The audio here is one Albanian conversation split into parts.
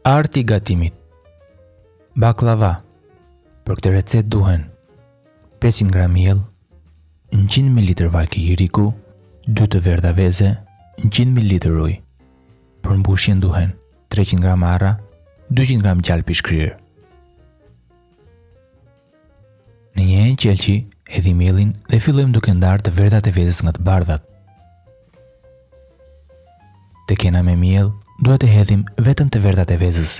Arti i gatimit. Baklava. Për këtë recetë duhen 500 gram miell, 100 ml vaj kikiriku, 2 të verdha veze, 100 ml ujë. Për mbushjen duhen 300 gram arra, 200 gram gjalp i shkrirë. Në një qelçi hedhim miellin dhe fillojmë duke ndarë të verdhat e vezës nga të bardhat. Te kena me miell duhet të hedhim vetëm të verdhat e vezës.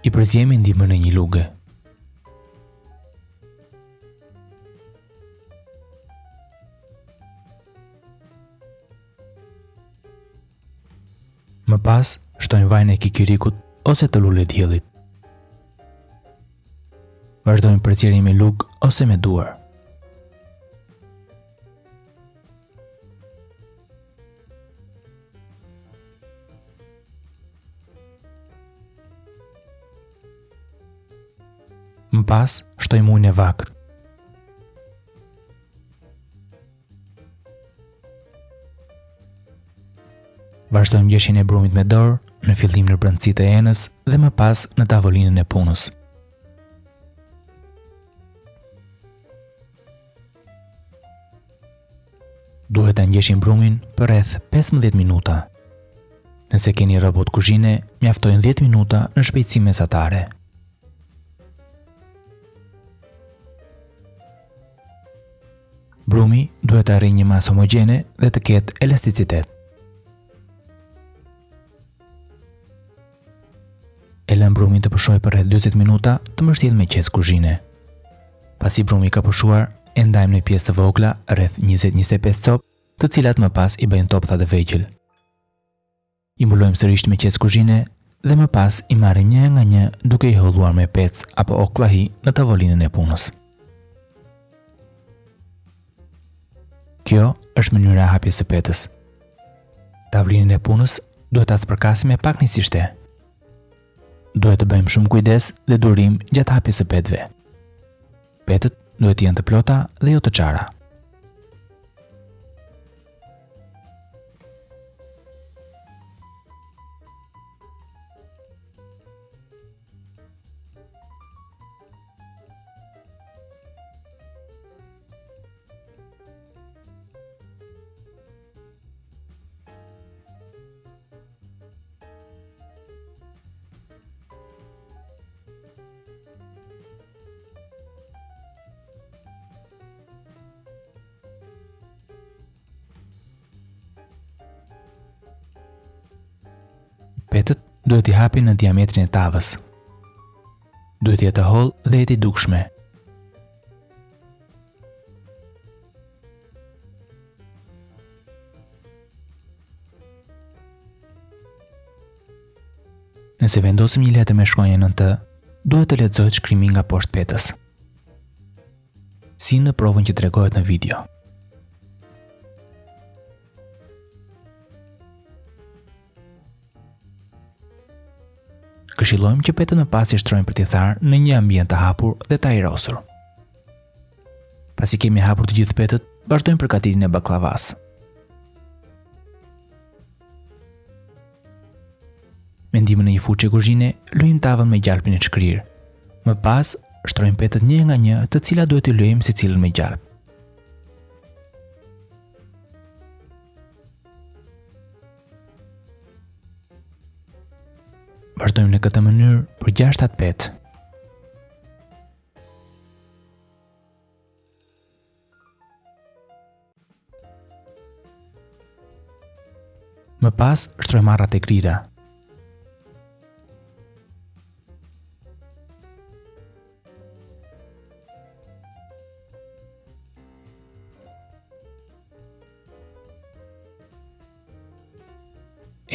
I përzjemi ndihmën e një luge. Më pas, shtojmë vajin e kikirikut ose të lule diellit. Vazhdojmë përzierjen me lugë ose me duar. Më pas, shtojmë ujin e vakët. Vazhdojmë gjeshjen e brumit me dorë, në fillim në brendësitë e enës dhe më pas në tavolinën e punës. Duhet ta ngjeshim brumin për rreth 15 minuta. Nëse keni robot kuzhine, mjaftojnë 10 minuta në shpejtësi mesatare. Brumi duhet të arrijë një masë homogjene dhe të ketë elasticitet. E lëm brumin të pushojë për rreth 40 minuta të mbështjellë me qes kuzhine. Pasi brumi ka pushuar, e ndajmë në pjesë të vogla rreth 20-25 copë, të cilat më pas i bëjnë toptha të vegjël. I mbulojmë sërish me qes kuzhine dhe më pas i marrim një nga një duke i holluar me pec apo oklahi në tavolinën e punës. Kjo është mënyra e hapjes së petës. Tavolinën e punës duhet ta spërkasim me pak nisishte. Duhet të bëjmë shumë kujdes dhe durim gjatë hapjes së petëve. Petët duhet të jenë të plota dhe jo të çara. Petët duhet i hapin në diametrin e tavës. Duhet jetë të hollë dhe jetë i dukshme. Nëse vendosim një letër me shkronjë në të, duhet të lexohet shkrimi nga poshtë petës. Si në provën që tregohet në video. Këshillojmë që petën më pas i shtrojmë për t'i tharë në një ambient të hapur dhe të ajrosur. Pasi kemi hapur të gjithë petët, vazhdojmë përgatitjen e baklavas. Me ndihmën e një fuçe kuzhine, lujmë tavën me gjalpin e shkrirë. Më pas, shtrojmë petët një nga një, të cilat duhet i lujmë secilën me gjalp. Vazhdojmë në këtë mënyrë për 6-7 petë. Më pas, shtrojmë arrat e grira.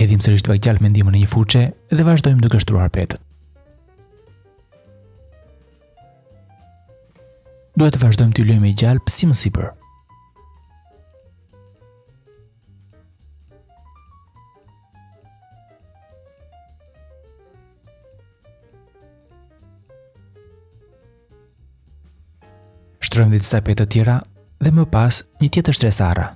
Hedhim sërish të gjalp me ndihmën e një fuçe dhe vazhdojmë duke shtruar petët. Duhet të vazhdojmë t'i lujmë me gjalp si më sipër. Shtrojmë dhe disa petë të tjera dhe më pas një tjetër shtresara.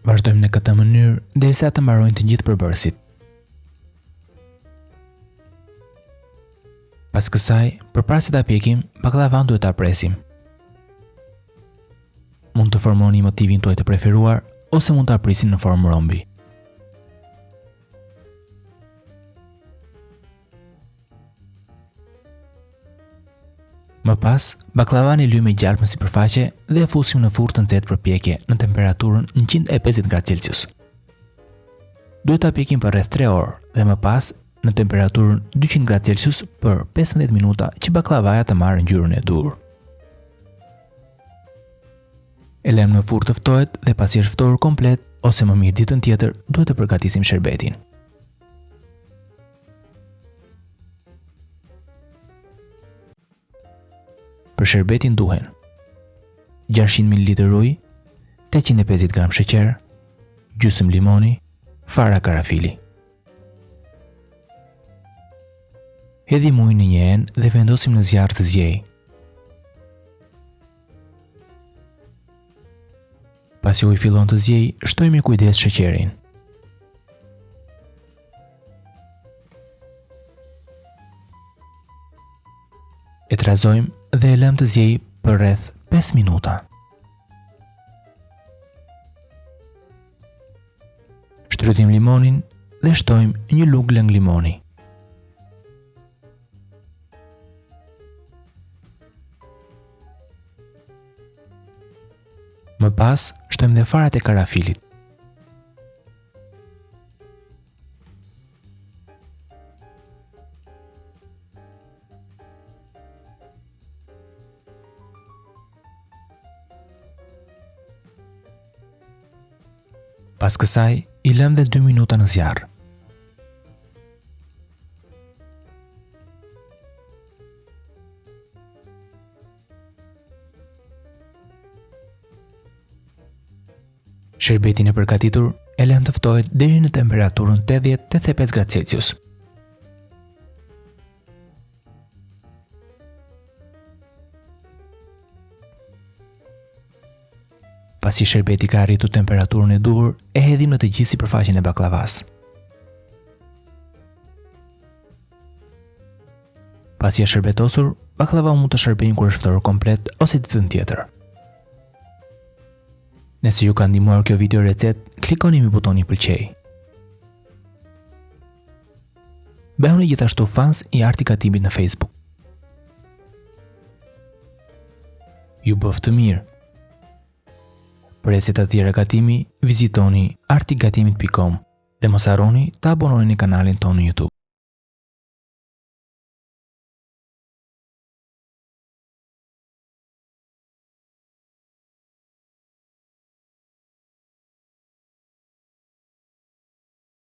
Vazhdojmë në këtë mënyrë derisa të mbarojnë të gjithë përbërësit. Pas kësaj, përpara se ta pjekim, baklavan duhet ta presim. Mund të formoni motivin tuaj të preferuar ose mund ta prisin në formë rombi. Më pas, baklavan e lyjmë gjalpë në sipërfaqe dhe e fusim në furrë të nxehtë për pjekje në temperaturën 150 gradë Celsius. Duhet ta pjekim për rreth 3 orë dhe më pas në temperaturën 200 gradë Celsius për 15 minuta që baklavaja të marrë ngjyrën e dur. E lëmë në furrë të ftohet dhe pasi është ftohur komplet ose më mirë ditën tjetër, duhet të përgatisim sherbetin. Për sherbetin duhen 600 ml ujë, 850 gram sheqer, gjysmë limoni, fara karafili. Hedhim ujin në një enë dhe vendosim në zjarr të zjej. Pasi uji fillon të zjej, shtojmë me kujdes sheqerin. E trazojmë dhe e lëmë të zjej për rreth 5 minuta. Shtrydhim limonin dhe shtojmë një lugë lëng limoni. Më pas, shtojmë dhe farat e karafilit. Pas kësaj, i lëm dhe 2 minuta në zjarr. Sherbetin e përgatitur e lëm të ftohet deri në temperaturën 80-85 gradë Celsius. Pasi sherbeti ka arritur temperaturën e duhur, e hedhim në të gjithë sipërfaqen e baklavas. Pasi është shërbetosur, baklava mund të shërbejmë kur është ftohur komplet ose ditën tjetër. Nëse ju ka ndihmuar kjo video recet, klikoni mbi butonin pëlqej. Bëhuni gjithashtu fans i Arti Gatimit në Facebook. Ju bëf të mirë. Për receta të tjera gatimi, vizitoni artigatimit.com dhe mos harroni të abononi në kanalin tonë në YouTube.